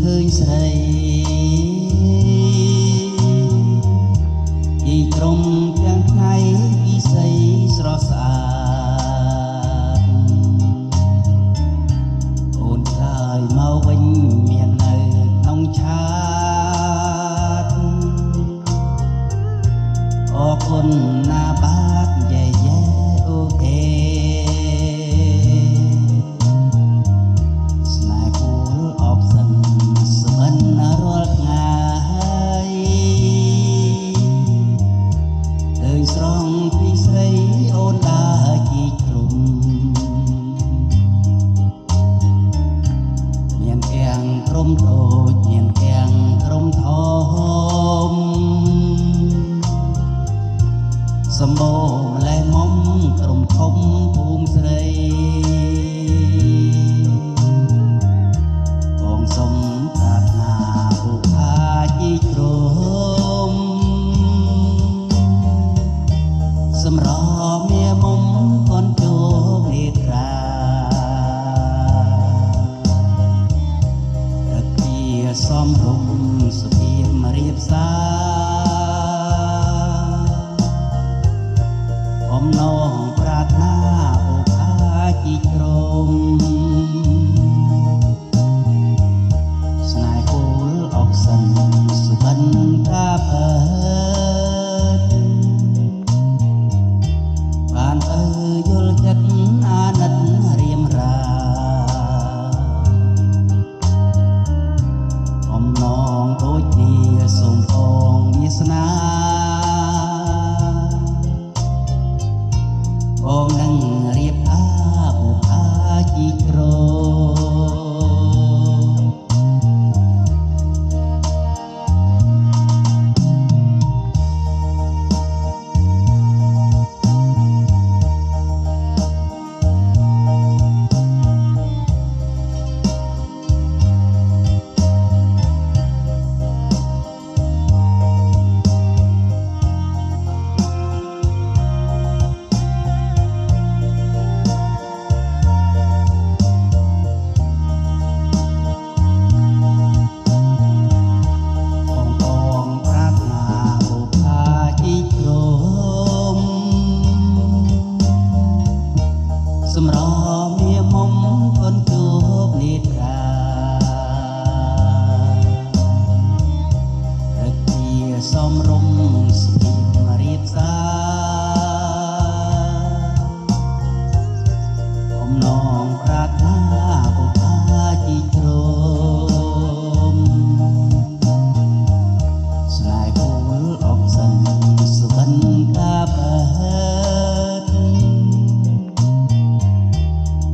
ឃើញស្រីពីក្រុមទាំងថ្ងៃពីស្រីស្រស់ស្អាតអូនខ្លាយមកវិញមាននៅក្នុងឆាតអរគុណណាបាទយេយេអូខេស្នេហ៍គូលអបសិនស្មិនរាល់ថ្ងៃឃើញស្រងពីស្រីអូនដើរជីកជ្រុំមានទាំងក្រុមតូចមានទាំងក្រុមធំសម្បូរម្លេះមុំក្រុមធំភូមិស្រីបងសុំប្រាថ្នាឧបាជីកជ្រុំសម្រាប់មាមុំកូនជោគនេត្រារកពីសំរុំសុភាមរៀបសារអំណងប្រាថ្នាឧបាជីកជ្រុំស្នេហ៍គូលអុកសិនសុបិនកាភើបានទៅយល់ចិត្តអាណិតរៀមរាអំណងដូចគ្នាសូមផងវាសនាបងនឹងរៀបអាបុផាជីកជ្រុំសម្រាប់មាមុំកូនជោគនេត្រារកពីសំរុំស្ពីមរៀបសារអំណងប្រាថ្នាបុផាជីកជ្រុំស្នេហ៍គូលអុកសិនសុបិនកាភើ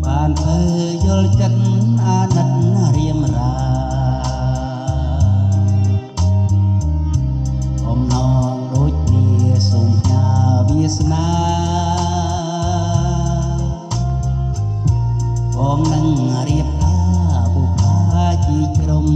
បានទៅយល់ចិត្តអាណិតរៀមរាអំណងដូចគ្នាសូមផ្ញើវាសនាបងនឹងរៀបអាបុផាជីកជ្រុំ